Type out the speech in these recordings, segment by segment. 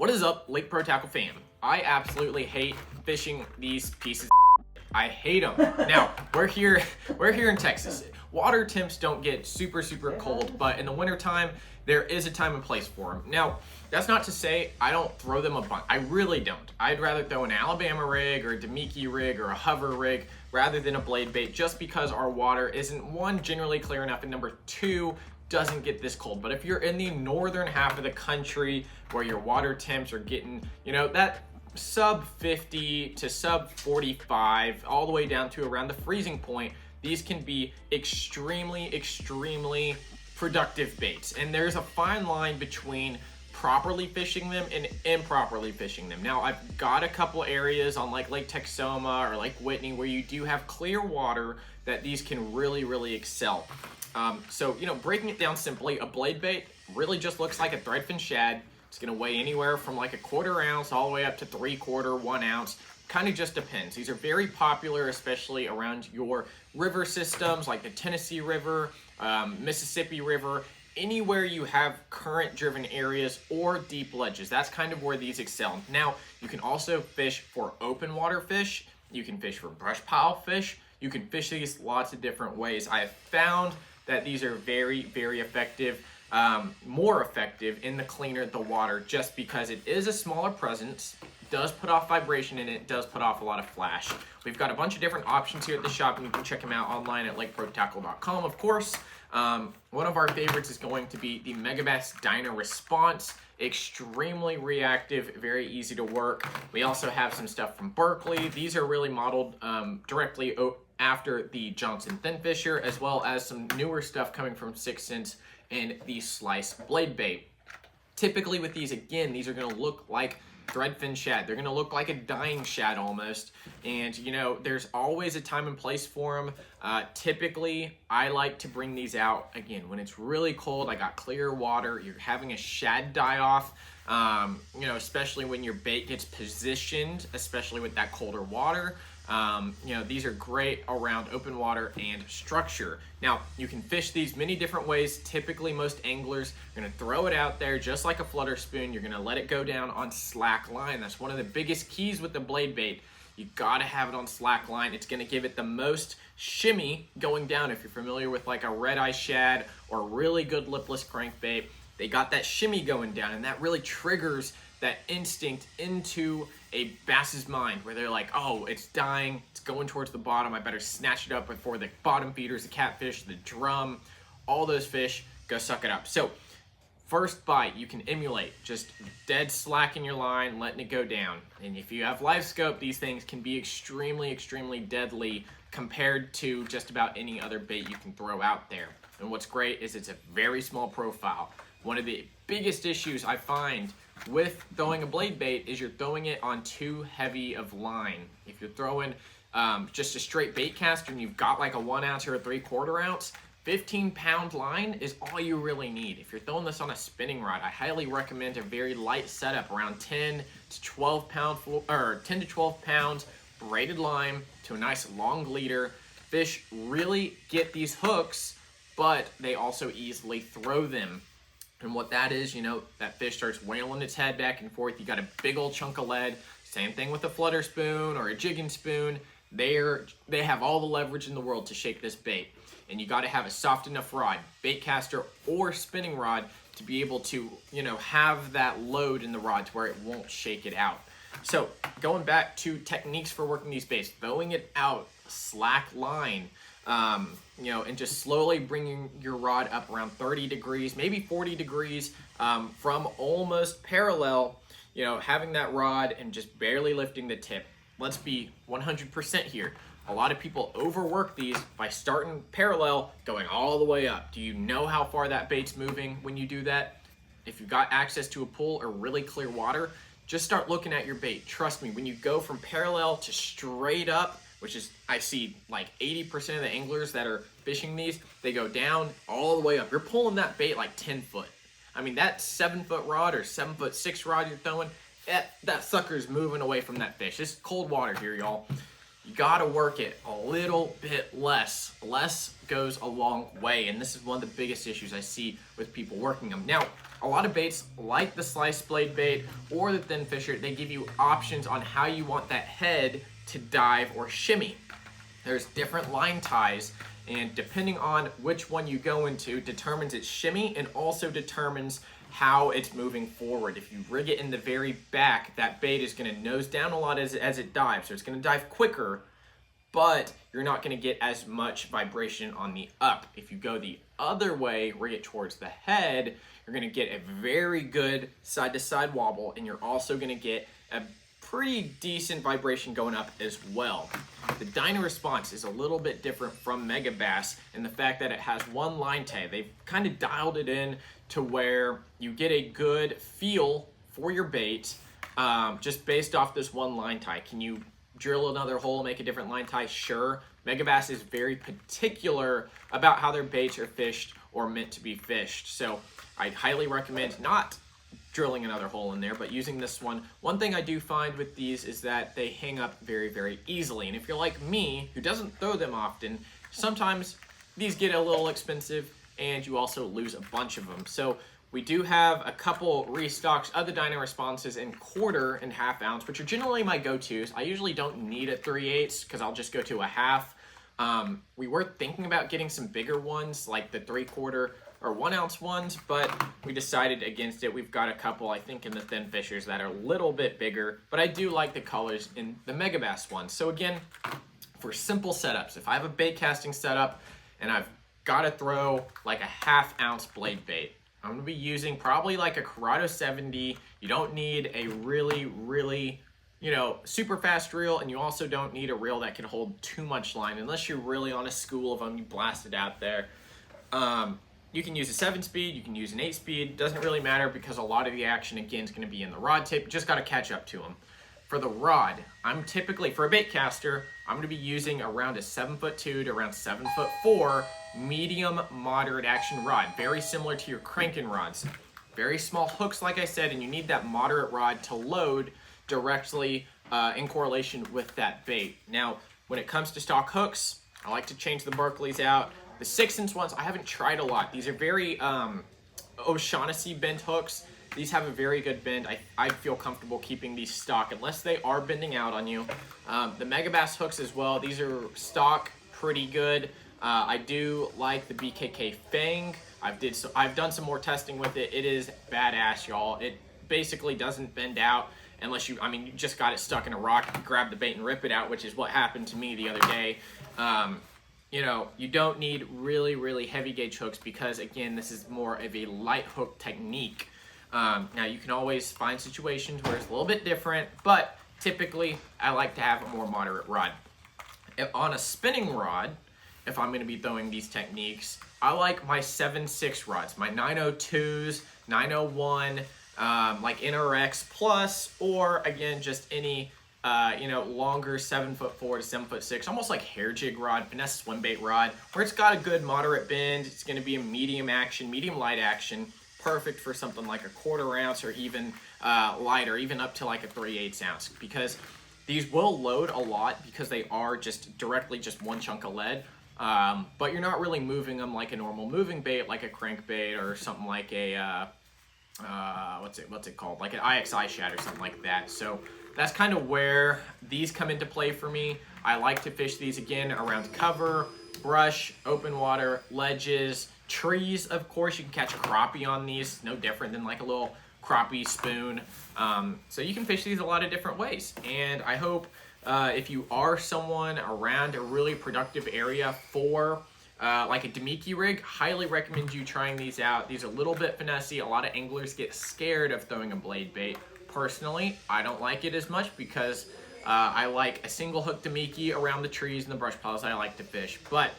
What is up, Lake Pro Tackle fam? I absolutely hate fishing these pieces of I hate them. Now, we're here in Texas. Water temps don't get super cold, but in the wintertime, there is a time and place for them. Now, that's not to say I don't throw them a bunch. I really don't. I'd rather throw an Alabama rig or a Demiki rig or a hover rig rather than a blade bait, just because our water isn't, one, generally clear enough, and number two, doesn't get this cold. But if you're in the northern half of the country where your water temps are getting, that sub 50 to sub 45, all the way down to around the freezing point, these can be extremely productive baits. And there's a fine line between properly fishing them and improperly fishing them. Now, I've got a couple areas on like Lake Texoma or Lake Whitney where you do have clear water that these can really excel. So, breaking it down simply, a blade bait really just looks like a threadfin shad. It's gonna weigh anywhere from like a 1/4 ounce all the way up to 3/4, 1 ounce. Kind of just depends. These are very popular, especially around your river systems like the Tennessee River, Mississippi River, anywhere you have current driven areas or deep ledges. That's kind of where these excel. Now, you can also fish for open water fish. You can fish for brush pile fish. You can fish these lots of different ways. I have found that these are very effective, more effective in the cleaner the water, just because it is a smaller presence, does put off vibration, and it does put off a lot of flash. We've got a bunch of different options here at the shop, and you can check them out online at lakeprotackle.com, of course. One of our favorites is going to be the Megabass Dyna Response. Extremely reactive, very easy to work. We also have some stuff from Berkley. These are really modeled directly after the Johnson Thin Fisher, as well as some newer stuff coming from 6 Sense and the Slice Blade Bait. Typically with these, again, these are gonna look like threadfin shad. They're gonna look like a dying shad almost. And there's always a time and place for them. Typically, I like to bring these out, again, when it's really cold, I got clear water, you're having a shad die off, especially when your bait gets positioned, especially with that colder water. These are great around open water and structure. Now, you can fish these many different ways. Typically, most anglers are gonna throw it out there just like a flutter spoon. You're gonna let it go down on slack line. That's one of the biggest keys with the blade bait. You gotta have it on slack line. It's gonna give it the most shimmy going down. If you're familiar with like a red eye shad or a really good lipless crankbait, they got that shimmy going down, and that really triggers that instinct into a bass's mind where they're like, oh, it's dying, it's going towards the bottom, I better snatch it up before the bottom feeders, the catfish, the drum, all those fish, go suck it up. So first bite, you can emulate just dead slack in your line, letting it go down. And if you have live scope, these things can be extremely deadly compared to just about any other bait you can throw out there. And what's great is it's a very small profile. One of the biggest issues I find with throwing a blade bait is you're throwing it on too heavy of line. If you're throwing just a straight bait caster and you've got like a 1 ounce or a 3/4 ounce, 15-pound line is all you really need. If you're throwing this on a spinning rod, I highly recommend a very light setup, around 10 to 12 pounds braided line to a nice long leader. Fish really get these hooks, but they also easily throw them. And what that is, that fish starts wailing its head back and forth. You got a big old chunk of lead. Same thing with a flutter spoon or a jigging spoon. They have all the leverage in the world to shake this bait. And you got to have a soft enough rod, bait caster or spinning rod, to be able to, have that load in the rod to where it won't shake it out. So going back to techniques for working these baits, throwing it out, slack line, and just slowly bringing your rod up around 30 degrees, maybe 40 degrees from almost parallel, having that rod and just barely lifting the tip. Let's be 100% here. A lot of people overwork these by starting parallel, going all the way up. Do you know how far that bait's moving when you do that? If you've got access to a pool or really clear water, just start looking at your bait. Trust me, when you go from parallel to straight up, which is, I see like 80% of the anglers that are fishing these, they go down all the way up. You're pulling that bait like 10 foot. I mean, that 7-foot rod or 7'6" rod you're throwing, that sucker's moving away from that fish. It's cold water here, y'all. you gotta work it a little bit less. Less goes a long way, and this is one of the biggest issues I see with people working them. Now, a lot of baits like the slice blade bait or the thin fisher, they give you options on how you want that head to dive or shimmy. There's different line ties, and depending on which one you go into determines its shimmy and also determines how it's moving forward. If you rig it in the very back, that bait is going to nose down a lot as it dives, so it's going to dive quicker, but you're not going to get as much vibration on the up. If you go the other way, rig it towards the head, you're going to get a very good side-to-side wobble, and you're also going to get a pretty decent vibration going up as well. The dyno response is a little bit different from Megabass in the fact that it has one line tie. They've kind of dialed it in to where you get a good feel for your bait just based off this one line tie. Can you drill another hole, make a different line tie? Sure. Megabass is very particular about how their baits are fished or meant to be fished. So I'd highly recommend not drilling another hole in there, but using this one. One thing I do find with these is that they hang up very, very easily. And if you're like me, who doesn't throw them often, sometimes these get a little expensive and you also lose a bunch of them. So we do have a couple restocks of the dyno responses in 1/4 and 1/2 ounce, which are generally my go-tos. I usually don't need a 3/8 because I'll just go to a 1/2. We were thinking about getting some bigger ones like the 3/4 or 1 ounce ones, but we decided against it. We've got a couple, I think, in the thin fishers that are a little bit bigger, but I do like the colors in the Megabass ones. So again, for simple setups, if I have a bait casting setup and I've got to throw like a 1/2 ounce blade bait, I'm gonna be using probably like a Corrado 70. You don't need a really, super fast reel, and you also don't need a reel that can hold too much line unless you're really on a school of them, you blast it out there. You can use a 7-speed, you can use an 8-speed, doesn't really matter because a lot of the action again is going to be in the rod tip. You just got to catch up to them. For the rod, I'm typically, for a bait caster, I'm going to be using around a 7'2" to around 7'4" medium moderate action rod, very similar to your cranking rods. Very small hooks, like I said, and you need that moderate rod to load directly in correlation with that bait. Now, when it comes to stock hooks, I like to change the Berkeleys out. The 6-inch ones, I haven't tried a lot. These are very O'Shaughnessy bend hooks. These have a very good bend. I feel comfortable keeping these stock unless they are bending out on you. The Megabass hooks as well, these are stock, pretty good. I do like the BKK Fang. I've done some more testing with it. It is badass, y'all. It basically doesn't bend out unless you just got it stuck in a rock, you grab the bait and rip it out, which is what happened to me the other day. You don't need really heavy gauge hooks because, again, this is more of a light hook technique. Now, you can always find situations where it's a little bit different, but typically, I like to have a more moderate rod. On a spinning rod, if I'm going to be throwing these techniques, I like my 7.6 rods, my 902s, 901, like NRX Plus, or, again, just any longer 7'4" to 7'6", almost like hair jig rod, finesse swim bait rod, where it's got a good moderate bend. It's going to be a medium action, medium light action, perfect for something like a 1/4 ounce or even lighter, even up to like a 3/8 ounce, because these will load a lot because they are just one chunk of lead. But you're not really moving them like a normal moving bait, like a crankbait or something like a what's it called, like an IXI shad or something like that. So that's kind of where these come into play for me. I like to fish these again around cover, brush, open water, ledges, trees. Of course, you can catch crappie on these, no different than like a little crappie spoon. So you can fish these a lot of different ways, and I hope if you are someone around a really productive area for like a Demiki rig, highly recommend you trying these out. These are a little bit finessey. A lot of anglers get scared of throwing a blade bait. Personally, I don't like it as much because I like a single hook Demiki around the trees and the brush piles I like to fish. But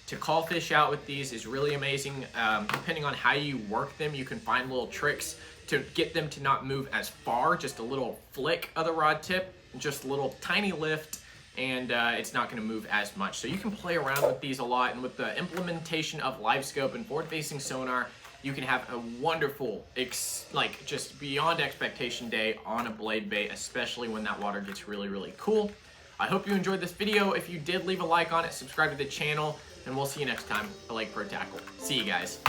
to call fish out with these is really amazing. Depending on how you work them, you can find little tricks to get them to not move as far. Just a little flick of the rod tip, just a little tiny lift, and it's not going to move as much. So you can play around with these a lot, and with the implementation of live scope and forward-facing sonar, you can have a wonderful, just beyond expectation day on a blade bait, especially when that water gets really cool. I hope you enjoyed this video. If you did, leave a like on it, subscribe to the channel, and we'll see you next time at Lake Pro Tackle. See you guys.